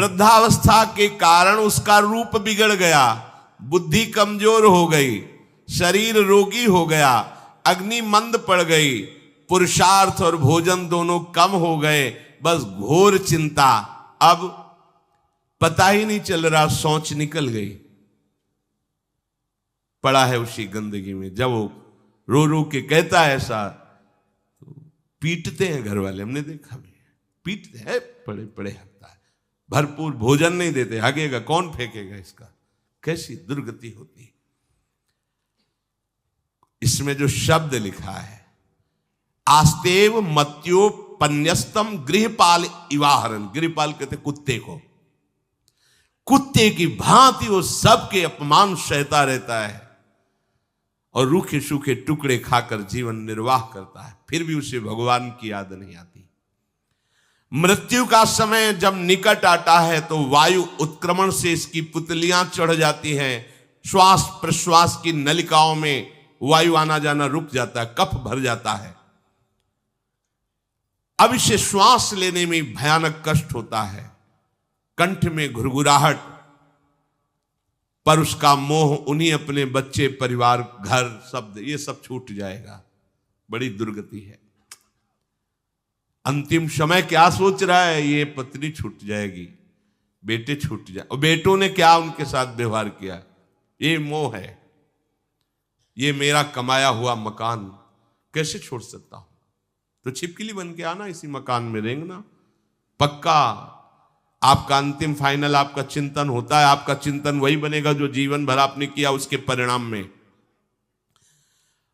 वृद्धावस्था के कारण उसका रूप बिगड़ गया, बुद्धि कमजोर हो गई, शरीर रोगी हो गया, अग्नि मंद पड़ गई, पुरुषार्थ और भोजन दोनों कम हो गए, बस घोर चिंता। अब पता ही नहीं चल रहा, सोच निकल गई, पड़ा है उसी गंदगी में। जब वो रो रो के कहता है ऐसा, तो पीटते हैं घर वाले, हमने देखा भी, पीटते हैं, पड़े पड़े हकता है, भरपूर भोजन नहीं देते, हगेगा कौन, फेंकेगा इसका, कैसी दुर्गति होती है। इसमें जो शब्द लिखा है, आस्तेव मत्योपन्यस्तम गृहपाल इवाहरन, गृहपाल कहते कुत्ते को, कुत्ते की भांति वो सबके अपमान सहता रहता है और रूखे सूखे टुकड़े खाकर जीवन निर्वाह करता है, फिर भी उसे भगवान की याद नहीं आती। मृत्यु का समय जब निकट आता है तो वायु उत्क्रमण से इसकी पुतलियां चढ़ जाती हैं, श्वास प्रश्वास की नलिकाओं में वायु आना जाना रुक जाता है, कफ भर जाता है। अब इसे श्वास लेने में भयानक कष्ट होता है, कंठ में घुरघुराहट, पर उसका मोह उन्हीं अपने बच्चे, परिवार, घर, शब्द, ये सब छूट जाएगा। बड़ी दुर्गति है। अंतिम समय क्या सोच रहा है, ये पत्नी छूट जाएगी, बेटे छूट जाए, और बेटों ने क्या उनके साथ व्यवहार किया, ये मोह है, ये मेरा कमाया हुआ मकान कैसे छोड़ सकता हूं, तो छिपकली बन के आना, इसी मकान में रेंगना। पक्का आपका अंतिम फाइनल आपका चिंतन होता है, आपका चिंतन वही बनेगा जो जीवन भर आपने किया, उसके परिणाम में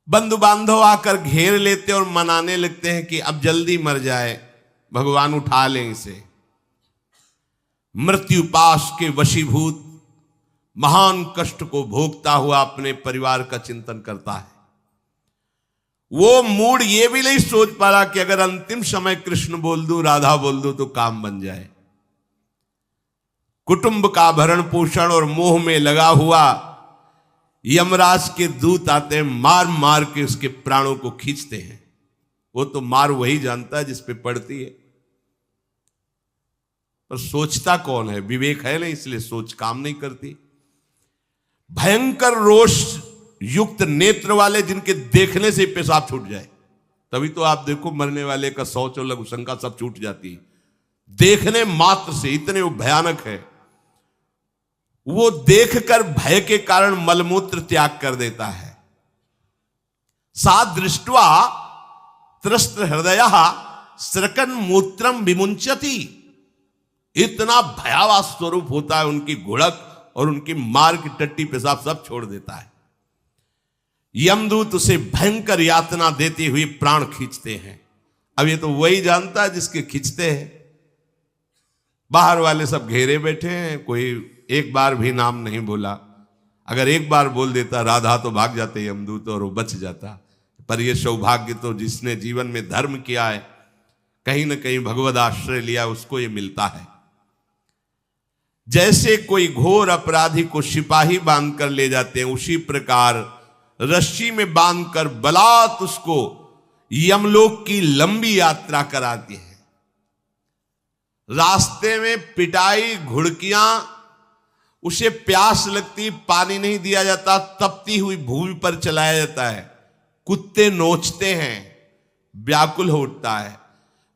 बंधु बांधव आकर घेर लेते और मनाने लगते हैं कि अब जल्दी मर जाए, भगवान उठा लें इसे। मृत्यु पाश के वशीभूत महान कष्ट को भोगता हुआ अपने परिवार का चिंतन करता है। वो मूड ये भी नहीं सोच पा रहा कि अगर अंतिम समय कृष्ण बोल दूं, राधा बोल दूं तो काम बन जाए। कुटुंब का भरण पोषण और मोह में लगा हुआ यमराज के दूत आते हैं, मार मार के उसके प्राणों को खींचते हैं। वो तो मार वही जानता है जिस पे पड़ती है, पर सोचता कौन है, विवेक है नहीं, इसलिए सोच काम नहीं करती। भयंकर रोष युक्त नेत्र वाले, जिनके देखने से पेशाब छूट जाए, तभी तो आप देखो मरने वाले का शौच और लघु शंका सब छूट जाती है, देखने मात्र से, इतने वो भयानक है। वो देखकर भय के कारण मलमूत्र त्याग कर देता है। सा दृष्ट्वा त्रस्त हृदय स्रकन मूत्रम विमुंचति, इतना भयावह स्वरूप होता है उनकी घुड़क, और उनकी मार की टट्टी पेशाब सब छोड़ देता है। यमदूत उसे भयंकर यातना देते हुए प्राण खींचते हैं। अब ये तो वही जानता है जिसके खींचते हैं। बाहर वाले सब घेरे बैठे हैं, कोई एक बार भी नाम नहीं बोला। अगर एक बार बोल देता राधा तो भाग जाते यमदूत और वो बच जाता। पर ये सौभाग्य तो जिसने जीवन में धर्म किया है, कहीं ना कहीं भगवद आश्रय लिया, उसको ये मिलता है। जैसे कोई घोर अपराधी को सिपाही बांधकर ले जाते हैं, उसी प्रकार रस्सी में बांधकर बलात् उसको यमलोक की लंबी यात्रा कराती है। रास्ते में पिटाई, घुड़कियां, उसे प्यास लगती, पानी नहीं दिया जाता, तपती हुई भूमि पर चलाया जाता है। कुत्ते नोचते हैं, व्याकुल हो उठता है,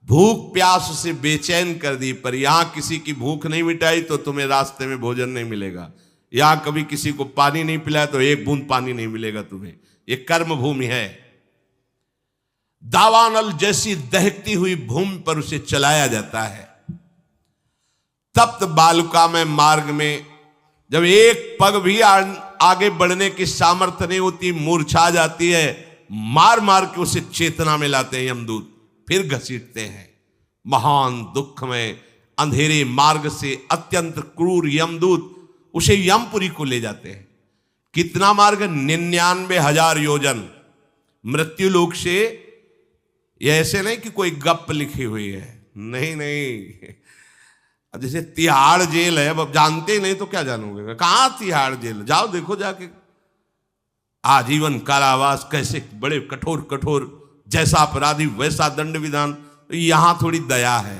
भूख प्यास उसे बेचैन कर दी। पर यहां किसी की भूख नहीं मिटाई तो तुम्हें रास्ते में भोजन नहीं मिलेगा। यहां कभी किसी को पानी नहीं पिलाया तो एक बूंद पानी नहीं मिलेगा तुम्हें। ये कर्म भूमि है। दावानल जैसी दहकती हुई भूमि पर उसे चलाया जाता है। तप्त बालुका में मार्ग में जब एक पग भी आगे बढ़ने की सामर्थ्य नहीं होती, मूर्छा जाती है, मार मार के उसे चेतना में लाते हैं यमदूत, फिर घसीटते हैं। महान दुख में अंधेरे मार्ग से अत्यंत क्रूर यमदूत उसे यमपुरी को ले जाते हैं। कितना मार्ग? 99,000 योजन मृत्यु लोक से। यह ऐसे नहीं कि कोई गप लिखी हुई है, नहीं नहीं। अब जैसे तिहाड़ जेल है, अब जानते ही नहीं तो क्या जानोगे, कहां तिहाड़ जेल, जाओ देखो जाके। आजीवन कारावास, कैसे बड़े कठोर कठोर, जैसा अपराधी वैसा दंड विधान। यहां थोड़ी दया है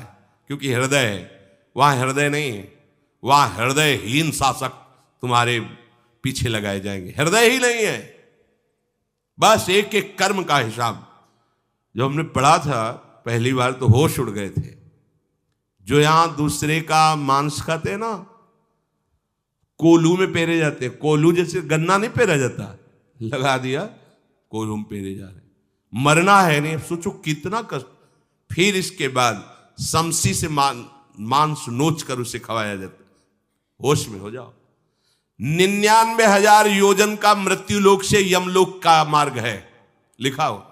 क्योंकि हृदय है, वहां हृदय नहीं है। वहां हृदयहीन शासक तुम्हारे पीछे लगाए जाएंगे। हृदय ही नहीं है, बस एक एक कर्म का हिसाब। जो हमने पढ़ा था पहली बार तो होश उड़ गए थे। जो यहां दूसरे का मांस खाते हैं ना, कोल्हू में पेरे जाते हैं। कोल्हू जैसे गन्ना नहीं पेरा जाता, लगा दिया कोल्हू में पेरे जा रहे। मरना है नहीं, सोचो कितना कष्ट। फिर इसके बाद समसी से मांस नोच कर उसे खवाया जाता। होश में हो जाओ। 99,000 योजन का मृत्यु लोक से यमलोक का मार्ग है, लिखा हो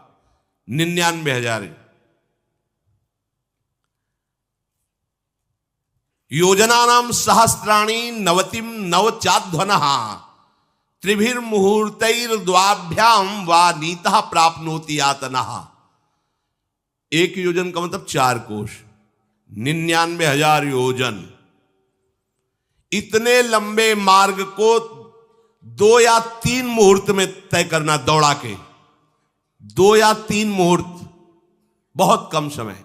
99,000 योजनानाम सहस्राणी नवतिम नवचाध्वनः त्रिभिर्मुहूर्तैर्द्वाभ्याम वा नीतः प्राप्नोति यातनः। एक योजन का मतलब 4 कोश, 99,000 योजन। इतने लंबे मार्ग को 2 या 3 मुहूर्त में तय करना, दौड़ा के 2 या 3 मुहूर्त, बहुत कम समय।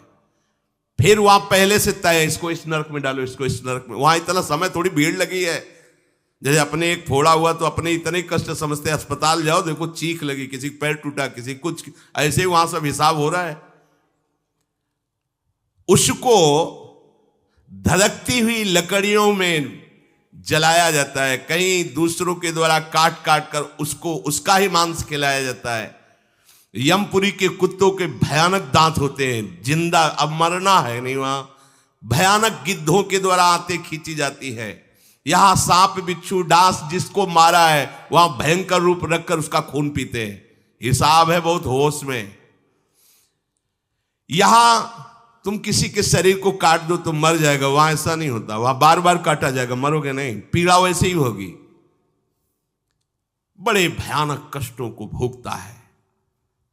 फिर वहां पहले से तय, इसको इस नरक में डालो, इसको इस नरक में। वहां इतना समय, थोड़ी भीड़ लगी है। जैसे अपने एक फोड़ा हुआ तो अपने इतने कष्ट समझते, अस्पताल जाओ देखो चीख लगी, किसी पैर टूटा, किसी कुछ, ऐसे ही वहां सब हिसाब हो रहा है। उसको धधकती हुई लकड़ियों में जलाया जाता है, कहीं दूसरों के द्वारा काट काट कर उसको उसका ही मांस खिलाया जाता है। यमपुरी के कुत्तों के भयानक दांत होते हैं, जिंदा, अब मरना है नहीं वहां। भयानक गिद्धों के द्वारा आते खींची जाती है। यहां सांप बिच्छू डांस जिसको मारा है वहां भयंकर रूप रखकर उसका खून पीते हैं। हिसाब है बहुत होश में। यहां तुम किसी के शरीर को काट दो तो मर जाएगा, वहां ऐसा नहीं होता। वहां बार बार काटा जाएगा, मरोगे नहीं, पीड़ा वैसे ही होगी। बड़े भयानक कष्टों को भोगता है।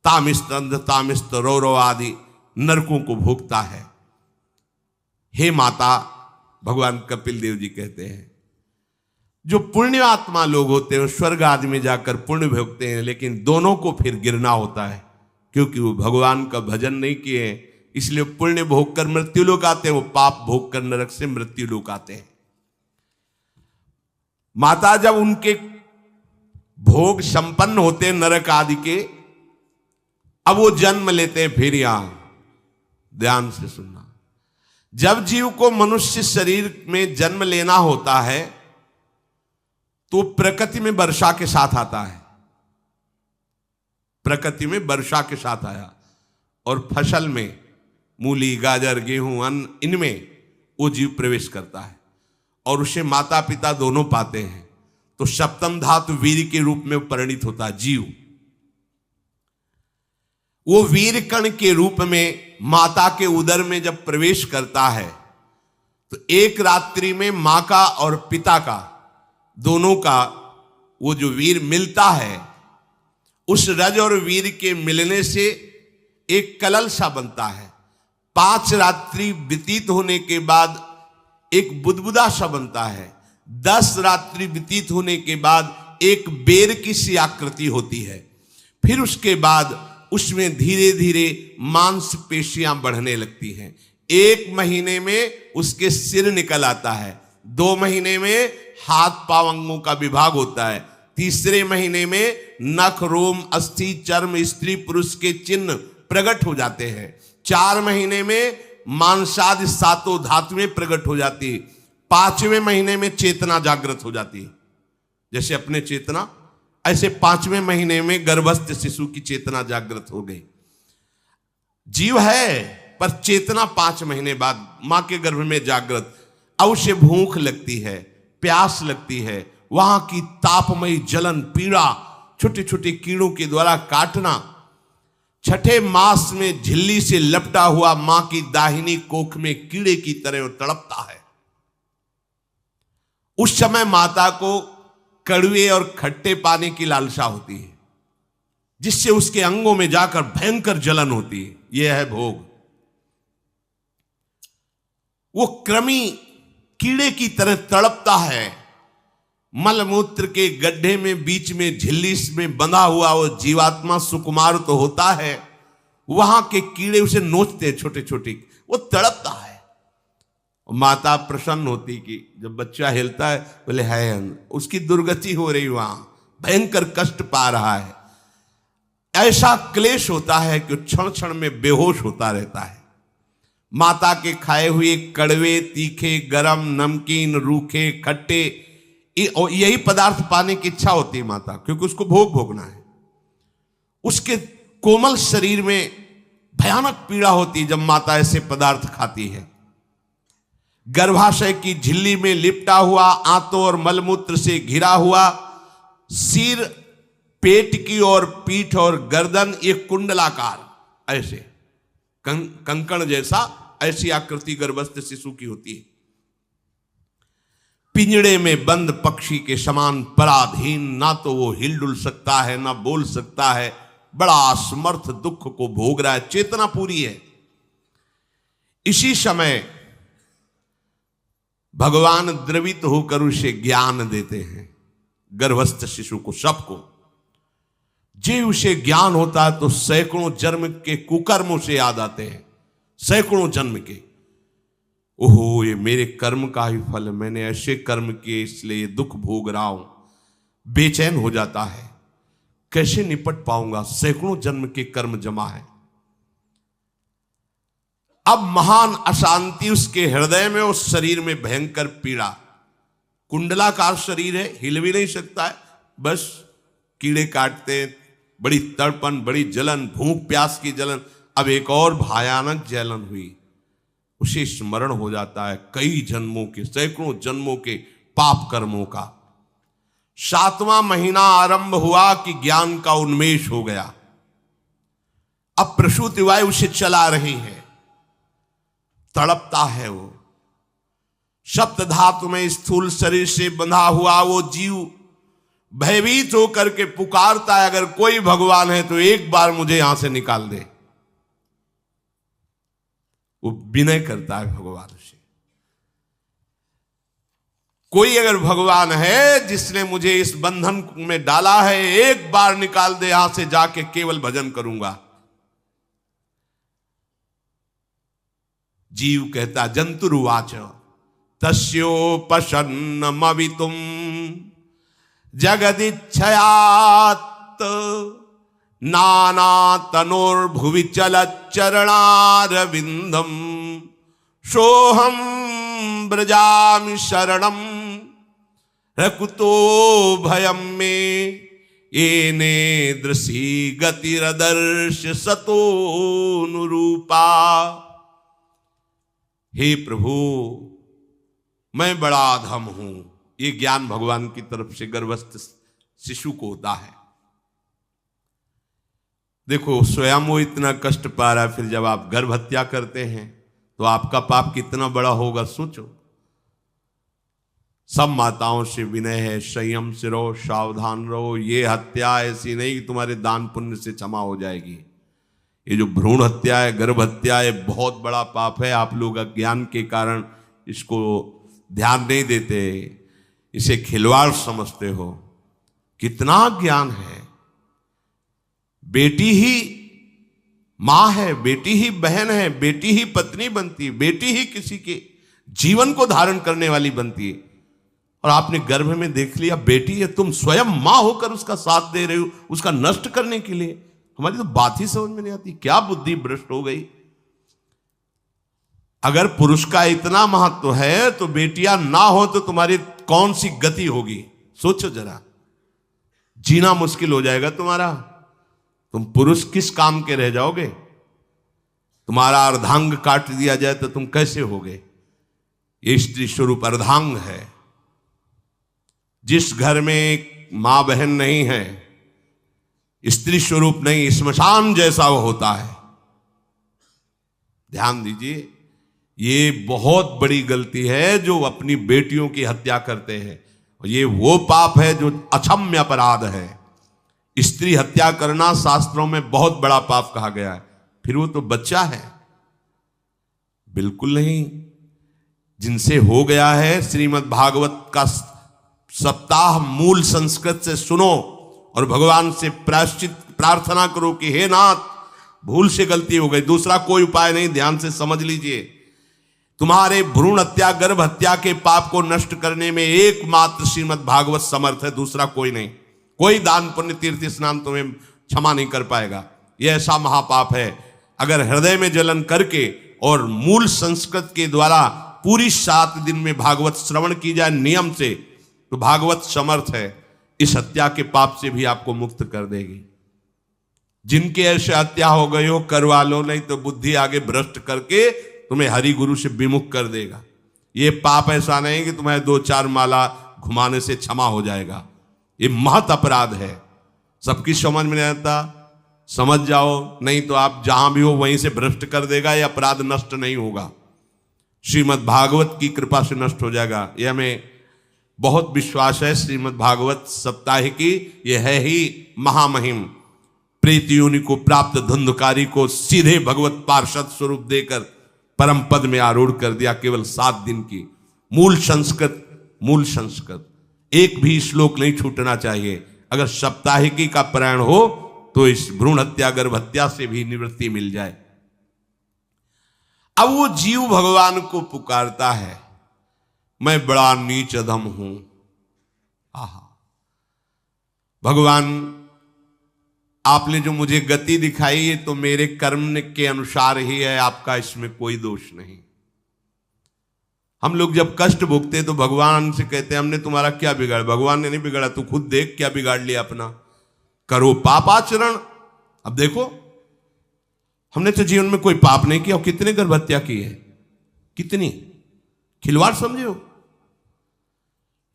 तामिस्त अंध तामिस्त रौरव आदि नरकों को भोगता है। हे माता, भगवान कपिल देव जी कहते हैं, जो पुण्य आत्मा लोग होते हैं स्वर्ग आदि में जाकर पुण्य भोगते हैं, लेकिन दोनों को फिर गिरना होता है, क्योंकि वो भगवान का भजन नहीं किए, इसलिए पुण्य भोग कर मृत्यु लोक आते हैं, वो पाप भोग कर नरक से मृत्यु लोक आते हैं। माता जब उनके भोग संपन्न होते हैं नरक आदि के, अब वो जन्म लेते हैं फिर यहां। ध्यान से सुनना, जब जीव को मनुष्य शरीर में जन्म लेना होता है तो प्रकृति में वर्षा के साथ आता है। प्रकृति में वर्षा के साथ आया, और फसल में मूली गाजर गेहूं अन्न, इनमें वो जीव प्रवेश करता है और उसे माता पिता दोनों पाते हैं। तो सप्तम धातु वीर के रूप में परिणित होता है जीव। वो वीर कण के रूप में माता के उदर में जब प्रवेश करता है तो एक रात्रि में मां का और पिता का, दोनों का वो जो वीर मिलता है, उस रज और वीर के मिलने से एक कलल सा बनता है। 5 रात्रि व्यतीत होने के बाद एक बुदबुदा सा बनता है। 10 रात्रि व्यतीत होने के बाद एक बेर की सी आकृति होती है। फिर उसके बाद उसमें धीरे धीरे मांसपेशियां बढ़ने लगती हैं। 1 महीने में उसके सिर निकल आता है। 2 महीने में हाथ पांव अंगों का विभाग होता है। 3 महीने में नख रोम अस्थि चर्म स्त्री पुरुष के चिन्ह प्रकट हो जाते हैं। 4 महीने में मांसादि 7 धातुएं प्रकट हो जाती है। 5वें महीने में चेतना जागृत हो जाती है। जैसे अपने चेतना, ऐसे 5वें महीने में गर्भस्थ शिशु की चेतना जागृत हो गई। जीव है पर चेतना 5 महीने बाद मां के गर्भ में जागृत। अब उसे भूख लगती है, प्यास लगती है, वहां की तापमयी जलन पीड़ा, छोटे छोटे कीड़ों के द्वारा काटना। 6ठे मास में झिल्ली से लपटा हुआ मां की दाहिनी कोख में कीड़े की तरह तड़पता है। उस समय माता को कड़वे और खट्टे पानी की लालसा होती है, जिससे उसके अंगों में जाकर भयंकर जलन होती है। यह है भोग। वो कृमि कीड़े की तरह तड़पता है। मलमूत्र के गड्ढे में बीच में झिल्ली में बंधा हुआ वो जीवात्मा सुकुमार तो होता है, वहां के कीड़े उसे नोचते हैं छोटे छोटे, वो तड़पता है। माता प्रसन्न होती कि जब बच्चा हिलता है, बोले है उसकी दुर्गति हो रही, वहां भयंकर कष्ट पा रहा है। ऐसा क्लेश होता है कि क्षण क्षण में बेहोश होता रहता है। माता के खाए हुए कड़वे, तीखे, गरम, नमकीन, रूखे, खट्टे, यही पदार्थ पाने की इच्छा होती है माता, क्योंकि उसको भोग भोगना है। उसके कोमल शरीर में भयानक पीड़ा होती है जब माता ऐसे पदार्थ खाती है। गर्भाशय की झिल्ली में लिपटा हुआ, आंतों और मलमूत्र से घिरा हुआ सिर, पेट की और पीठ और गर्दन ये कुंडलाकार ऐसे कंकण जैसा, ऐसी आकृति गर्भस्थ शिशु की होती है। पिंजड़े में बंद पक्षी के समान पराधीन, ना तो वो हिलडुल सकता है ना बोल सकता है, बड़ा असमर्थ दुख को भोग रहा है, चेतना पूरी है। इसी समय भगवान द्रवित होकर उसे ज्ञान देते हैं, गर्भस्थ शिशु को, सबको। जे उसे ज्ञान होता है तो सैकड़ों जन्म के कुकर्मों से याद आते हैं, सैकड़ों जन्म के। ओहो, ये मेरे कर्म का ही फल, मैंने ऐसे कर्म किए इसलिए दुख भोग रहा हूं। बेचैन हो जाता है, कैसे निपट पाऊंगा, सैकड़ों जन्म के कर्म जमा है। अब महान अशांति उसके हृदय में, उस शरीर में भयंकर पीड़ा। कुंडलाकार शरीर है, हिल भी नहीं सकता है, बस कीड़े काटते, बड़ी तड़पन, बड़ी जलन, भूख प्यास की जलन। अब एक और भयानक जलन हुई, उसे स्मरण हो जाता है कई जन्मों के, सैकड़ों जन्मों के पाप कर्मों का। 7वां महीना आरंभ हुआ कि ज्ञान का उन्मेष हो गया। अब प्रसूति वायु उसे चला रही है, तड़पता है वो। सप्त धातु में स्थूल शरीर से बंधा हुआ वो जीव भयभीत होकर के पुकारता है, अगर कोई भगवान है तो एक बार मुझे यहां से निकाल दे। वो विनय करता है भगवान से, कोई अगर भगवान है जिसने मुझे इस बंधन में डाला है, एक बार निकाल दे, यहां से जाके केवल भजन करूंगा। जीव कहता, जंतुरुवाच तस्योपशन्नमवितुम जगदिच्छयात् नाना तनोर्भुवि चलच्चरणारविंदम सोहम ब्रजामि शरणम रकुतो भयम में येने दृशी गतिरदर्श सतोनुरूपा। हे प्रभु, मैं बड़ा अधम हूं। ये ज्ञान भगवान की तरफ से गर्भस्थ शिशु को होता है। देखो, स्वयं वो इतना कष्ट पा रहा है, फिर जब आप गर्भ हत्या करते हैं तो आपका पाप कितना बड़ा होगा, सोचो। सब माताओं से विनय है, संयम से रहो, सावधान रहो। ये हत्या ऐसी नहीं कि तुम्हारे दान पुण्य से क्षमा हो जाएगी। ये जो भ्रूण हत्या है, गर्भ हत्या है, बहुत बड़ा पाप है। आप लोग अज्ञान के कारण इसको ध्यान नहीं देते, इसे खिलवाड़ समझते हो। कितना ज्ञान है। बेटी ही मां है, बेटी ही बहन है, बेटी ही पत्नी बनती है, बेटी ही किसी के जीवन को धारण करने वाली बनती है। और आपने गर्भ में देख लिया बेटी है, तुम स्वयं मां होकर उसका साथ दे रहे हो, उसका नष्ट करने के लिए। हमारी तो बात ही समझ में नहीं आती, क्या बुद्धि भ्रष्ट हो गई। अगर पुरुष का इतना महत्व है तो बेटियां ना हो तो तुम्हारी कौन सी गति होगी, सोचो जरा। जीना मुश्किल हो जाएगा तुम्हारा। तुम पुरुष किस काम के रह जाओगे। तुम्हारा अर्धांग काट दिया जाए तो तुम कैसे होगे। ये स्त्री स्वरूप अर्धांग है। जिस घर में मां बहन नहीं है, स्त्री स्वरूप नहीं, श्मशान जैसा वो होता है। ध्यान दीजिए, ये बहुत बड़ी गलती है जो अपनी बेटियों की हत्या करते हैं। और ये वो पाप है जो अक्षम्य अपराध है। स्त्री हत्या करना शास्त्रों में बहुत बड़ा पाप कहा गया है। फिर वो तो बच्चा है, बिल्कुल नहीं। जिनसे हो गया है, श्रीमद् भागवत का सप्ताह मूल संस्कृत से सुनो और भगवान से प्रायश्चित प्रार्थना करो कि हे नाथ, भूल से गलती हो गई, दूसरा कोई उपाय नहीं, ध्यान से समझ लीजिए। तुम्हारे भ्रूण हत्या, गर्भ हत्या के पाप को नष्ट करने में एकमात्र श्रीमद् भागवत समर्थ है, दूसरा कोई नहीं। कोई दान पुण्य तीर्थ स्नान तुम्हें क्षमा नहीं कर पाएगा। यह ऐसा महापाप है। अगर हृदय में जलन करके और मूल संस्कृत के द्वारा पूरी 7 दिन में भागवत श्रवण की जाए नियम से, तो भागवत समर्थ है, इस हत्या के पाप से भी आपको मुक्त कर देगी। जिनके ऐसे हत्या हो गई हो करवा लो, नहीं तो बुद्धि आगे भ्रष्ट करके तुम्हें हरि गुरु से विमुख कर देगा। ये पाप ऐसा नहीं कि तुम्हें 2-4 माला घुमाने से क्षमा हो जाएगा। ये महत अपराध है। सबकी समझ में नहीं आता, समझ जाओ, नहीं तो आप जहां भी हो वहीं से भ्रष्ट कर देगा। ये अपराध नष्ट नहीं होगा, श्रीमद् भागवत की कृपा से नष्ट हो जाएगा। ये हमें बहुत विश्वास है। श्रीमद् भागवत सप्ताहिकी ये है ही महामहिम। प्रेत योनि को प्राप्त धुंधकारी को सीधे भगवत पार्षद स्वरूप देकर परम पद में आरूढ़ कर दिया। केवल 7 दिन की मूल संस्कृत एक भी श्लोक नहीं छूटना चाहिए। अगर सप्ताहिकी का पारायण हो तो इस भ्रूण हत्या, गर्भ हत्या से भी निवृत्ति मिल जाए। अब वो जीव भगवान को पुकारता है, मैं बड़ा नीच अधम हूं। आहा, भगवान आपने जो मुझे गति दिखाई है तो मेरे कर्म के अनुसार ही है, आपका इसमें कोई दोष नहीं। हम लोग जब कष्ट भोगते तो भगवान से कहते हैं हमने तुम्हारा क्या बिगाड़ा। भगवान ने नहीं बिगाड़ा, तू खुद देख क्या बिगाड़ लिया अपना। करो पापाचरण। अब देखो, हमने तो जीवन में कोई पाप नहीं किया और कितने गर्भ हत्या की है, कितनी खिलवाड़ समझे हो।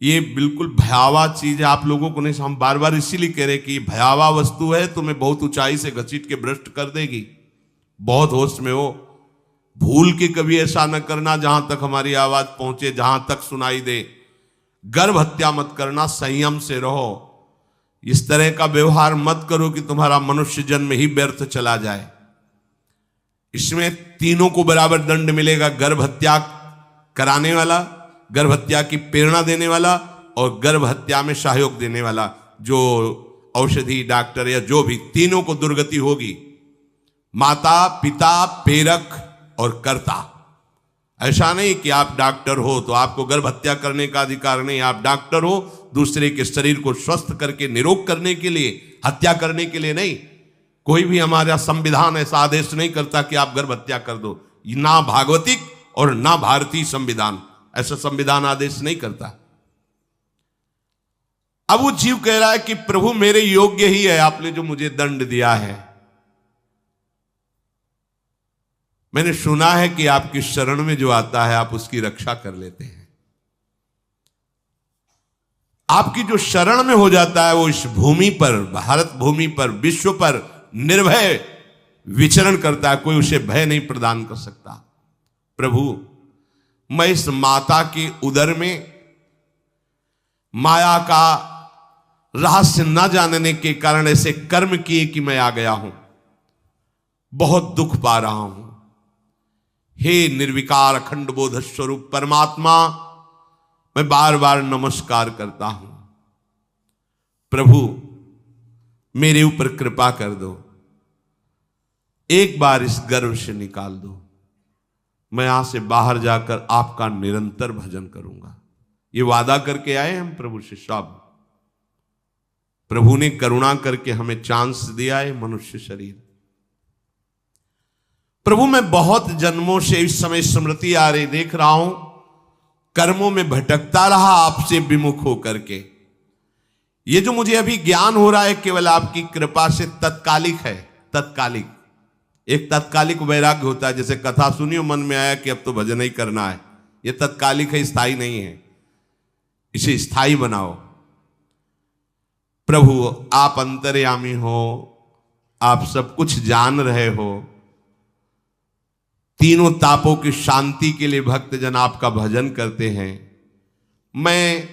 ये बिल्कुल भयावह चीज है, आप लोगों को नहीं। हम बार बार इसीलिए कह रहे कि भयावह वस्तु है, तुम्हें बहुत ऊंचाई से घसीट के भ्रष्ट कर देगी। बहुत होश में हो, भूल के कभी ऐसा न करना जहां तक हमारी आवाज पहुंचे, जहां तक सुनाई दे। गर्भ हत्या मत करना, संयम से रहो। इस तरह का व्यवहार मत करो कि तुम्हारा मनुष्य जन्म ही व्यर्थ चला जाए। इसमें तीनों को बराबर दंड मिलेगा। गर्भ हत्या कराने वाला, गर्भ हत्या की प्रेरणा देने वाला और गर्भ हत्या में सहयोग देने वाला, जो औषधि डॉक्टर या जो भी, तीनों को दुर्गति होगी। माता, पिता, प्रेरक और कर्ता। ऐसा नहीं कि आप डॉक्टर हो तो आपको गर्भ हत्या करने का अधिकार नहीं। आप डॉक्टर हो दूसरे के शरीर को स्वस्थ करके निरोग करने के लिए, हत्या करने के लिए नहीं। कोई भी हमारा संविधान ऐसा आदेश नहीं करता कि आप गर्भ हत्या कर दो। ना भागवतिक और ना भारतीय संविधान ऐसा संविधान आदेश नहीं करता। अब वो जीव कह रहा है कि प्रभु मेरे योग्य ही है, आपने जो मुझे दंड दिया है। मैंने सुना है कि आपकी शरण में जो आता है आप उसकी रक्षा कर लेते हैं। आपकी जो शरण में हो जाता है वो इस भूमि पर, भारत भूमि पर, विश्व पर निर्भय विचरण करता है। कोई उसे भय नहीं प्रदान कर सकता। प्रभु, मैं इस माता के उदर में माया का रहस्य न जानने के कारण ऐसे कर्म किए कि मैं आ गया हूं। बहुत दुख पा रहा हूं। हे निर्विकार अखंड बोध स्वरूप परमात्मा, मैं बार बार नमस्कार करता हूं। प्रभु, मेरे ऊपर कृपा कर दो, एक बार इस गर्भ से निकाल दो। मैं यहां से बाहर जाकर आपका निरंतर भजन करूंगा। ये वादा करके आए हम प्रभु से सब। प्रभु ने करुणा करके हमें चांस दिया है मनुष्य शरीर। प्रभु, मैं बहुत जन्मों से इस समय स्मृति आ रही, देख रहा हूं कर्मों में भटकता रहा आपसे विमुख होकर के। ये जो मुझे अभी ज्ञान हो रहा है केवल आपकी कृपा से तत्कालिक है। तत्कालिक, एक तत्कालिक वैराग्य होता है। जैसे कथा सुनियो, मन में आया कि अब तो भजन ही करना है। ये तत्कालिक है, स्थायी नहीं है। इसे स्थायी बनाओ। प्रभु, आप अंतर्यामी हो, आप सब कुछ जान रहे हो। तीनों तापों की शांति के लिए भक्तजन आपका भजन करते हैं। मैं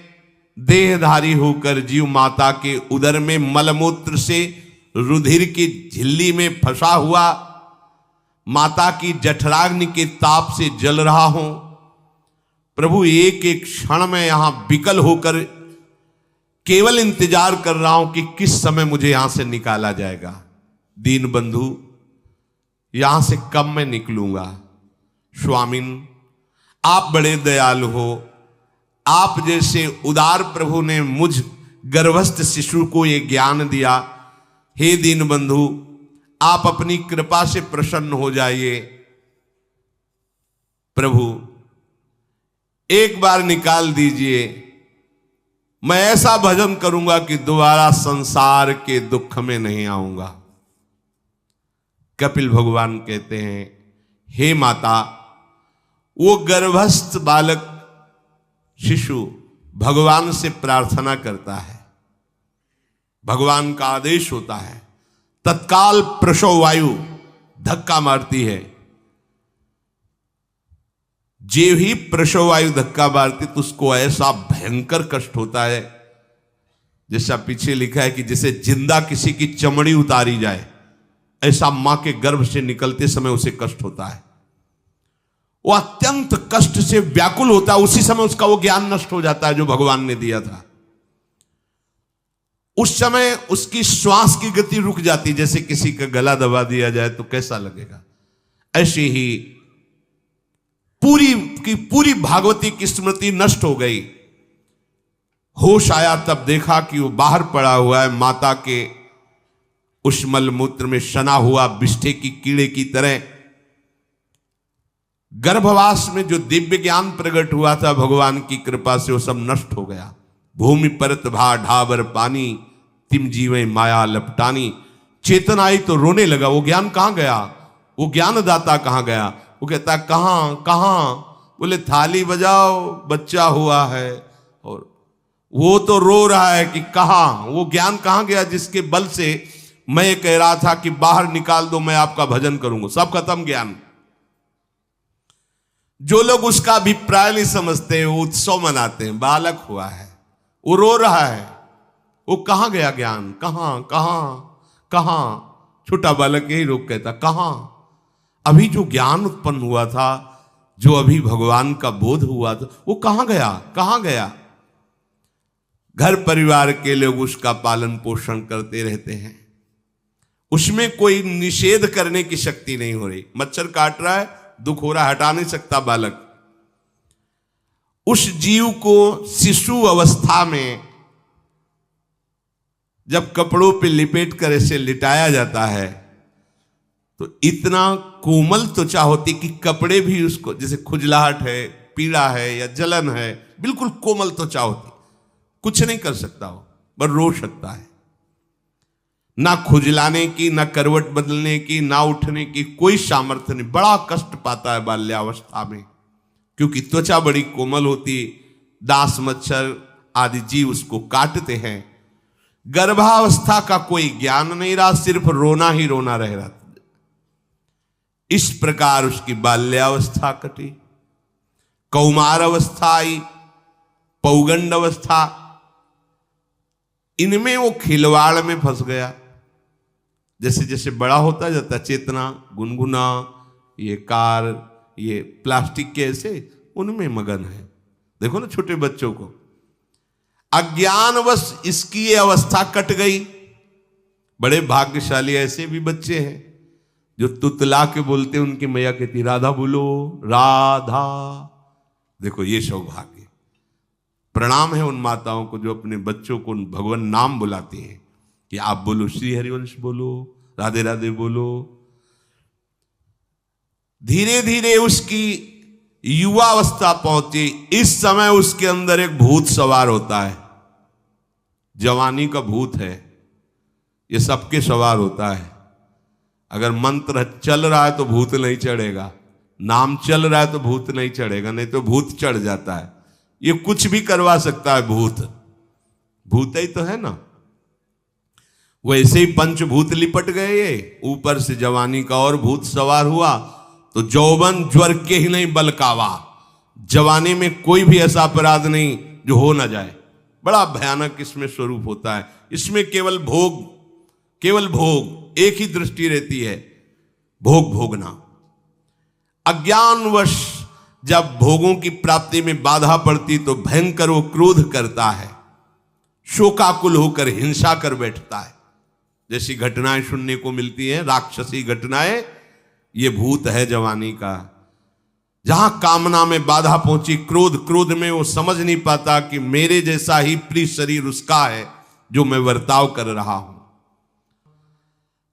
देहधारी होकर जीव माता के उदर में मलमूत्र से रुधिर की झिल्ली में फंसा हुआ माता की जठराग्नि के ताप से जल रहा हूं। प्रभु, एक एक क्षण में यहां विकल होकर केवल इंतजार कर रहा हूं कि किस समय मुझे यहां से निकाला जाएगा। दीन बंधु, यहां से कब मैं निकलूंगा। स्वामिन, आप बड़े दयालु हो, आप जैसे उदार प्रभु ने मुझ गर्भस्थ शिशु को ये ज्ञान दिया। हे दीन बंधु, आप अपनी कृपा से प्रसन्न हो जाइए। प्रभु एक बार निकाल दीजिए, मैं ऐसा भजन करूंगा कि दोबारा संसार के दुख में नहीं आऊंगा। कपिल भगवान कहते हैं, हे माता, वो गर्भस्थ बालक शिशु भगवान से प्रार्थना करता है, भगवान का आदेश होता है, तत्काल प्रसव वायु धक्का मारती है। जे ही प्रसव वायु धक्का मारती तो उसको ऐसा भयंकर कष्ट होता है, जैसा पीछे लिखा है कि जैसे जिंदा किसी की चमड़ी उतारी जाए, ऐसा मां के गर्भ से निकलते समय उसे कष्ट होता है। वो अत्यंत कष्ट से व्याकुल होता है। उसी समय उसका वो ज्ञान नष्ट हो जाता है जो भगवान ने दिया था। उस समय उसकी श्वास की गति रुक जाती, जैसे किसी का गला दबा दिया जाए तो कैसा लगेगा। ऐसे ही पूरी की पूरी भागवती की स्मृति नष्ट हो गई। होश आया तब देखा कि वो बाहर पड़ा हुआ है, माता के उस मलमूत्र में सना हुआ बिष्ठे की कीड़े की तरह। गर्भवास में जो दिव्य ज्ञान प्रकट हुआ था भगवान की कृपा से, वो सब नष्ट हो गया। भूमि परत भा ढाबर पानी, तिम जीवे माया लपटानी। चेतन आई तो रोने लगा। वो ज्ञान कहां गया? वो ज्ञानदाता कहां गया? वो कहता कहां कहां? बोले थाली बजाओ, बच्चा हुआ है। और वो तो रो रहा है कि कहां, वो ज्ञान कहां गया जिसके बल से मैं कह रहा था कि बाहर निकाल दो, मैं आपका भजन करूंगा। सब खत्म ज्ञान। जो लोग उसका अभिप्राय नहीं समझते, वो उत्सव मनाते हैं। बालक हुआ है, वो रो रहा है, वो कहां गया ज्ञान? कहां कहां कहां? छोटा बालक यही रोक कहता कहां? अभी जो ज्ञान उत्पन्न हुआ था, जो अभी भगवान का बोध हुआ था, वो कहां गया? कहां गया? घर परिवार के लोग उसका पालन पोषण करते रहते हैं, उसमें कोई निषेध करने की शक्ति नहीं हो रही। मच्छर काट रहा है, दुख हो रहा है, हटा नहीं सकता बालक। उस जीव को शिशु अवस्था में जब कपड़ों पे लिपेट कर ऐसे लिटाया जाता है तो इतना कोमल त्वचा होती कि कपड़े भी उसको, जैसे खुजलाहट है, पीड़ा है या जलन है, बिल्कुल कोमल त्वचा होती, कुछ नहीं कर सकता हो, बस रो सकता है। ना खुजलाने की, ना करवट बदलने की, ना उठने की कोई सामर्थ्य नहीं। बड़ा कष्ट पाता है बाल्यावस्था में, क्योंकि त्वचा बड़ी कोमल होती, दास मच्छर आदि जीव उसको काटते हैं। गर्भावस्था का कोई ज्ञान नहीं रहा, सिर्फ रोना ही रोना रह रहा। इस प्रकार उसकी बाल्यावस्था कटी, कौमार अवस्था आई, पौगंड अवस्था, इनमें वो खिलवाड़ में फंस गया। जैसे जैसे बड़ा होता जाता, चेतना, गुनगुना, ये कार, ये प्लास्टिक के ऐसे उनमें मगन है। देखो ना छोटे बच्चों को, अज्ञानवश इसकी ये अवस्था कट गई। बड़े भाग्यशाली ऐसे भी बच्चे हैं जो तुतला के बोलते, उनकी मैया कहती राधा बोलो, राधा। देखो ये सौभाग्य, प्रणाम है उन माताओं को जो अपने बच्चों को भगवान नाम बुलाती हैं कि आप बोलो, श्री हरिवंश बोलो, राधे राधे बोलो। धीरे धीरे उसकी युवा अवस्था पहुंची। इस समय उसके अंदर एक भूत सवार होता है। जवानी का भूत है, ये सबके सवार होता है। अगर मंत्र चल रहा है तो भूत नहीं चढ़ेगा, नाम चल रहा है तो भूत नहीं चढ़ेगा, नहीं तो भूत चढ़ जाता है। ये कुछ भी करवा सकता है भूत, भूत ही तो है ना। वैसे ही पंचभूत लिपट गए, ये ऊपर से जवानी का और भूत सवार हुआ तो जौवन ज्वर के ही नहीं बलकावा। जवानी में कोई भी ऐसा अपराध नहीं जो हो ना जाए। बड़ा भयानक इसमें स्वरूप होता है। इसमें केवल भोग, केवल भोग, एक ही दृष्टि रहती है, भोग भोगना। अज्ञानवश जब भोगों की प्राप्ति में बाधा पड़ती तो भयंकर वो क्रोध करता है, शोकाकुल होकर हिंसा कर बैठता है। जैसी घटनाएं सुनने को मिलती हैं, राक्षसी घटनाएं, ये भूत है जवानी का। जहां कामना में बाधा पहुंची, क्रोध में वो समझ नहीं पाता कि मेरे जैसा ही प्रिय शरीर उसका है जो मैं वर्ताव कर रहा हूं।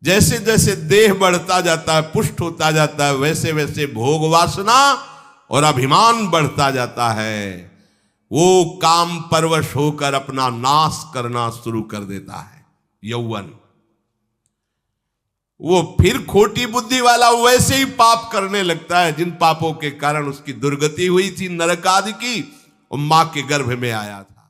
जैसे जैसे देह बढ़ता जाता है, पुष्ट होता जाता है, वैसे वैसे भोग वासना और अभिमान बढ़ता जाता है। वो काम परवश होकर अपना नाश करना शुरू कर देता है। यौवन, वो फिर खोटी बुद्धि वाला वैसे ही पाप करने लगता है जिन पापों के कारण उसकी दुर्गति हुई थी, नरक आदि की, और मां के गर्भ में आया था।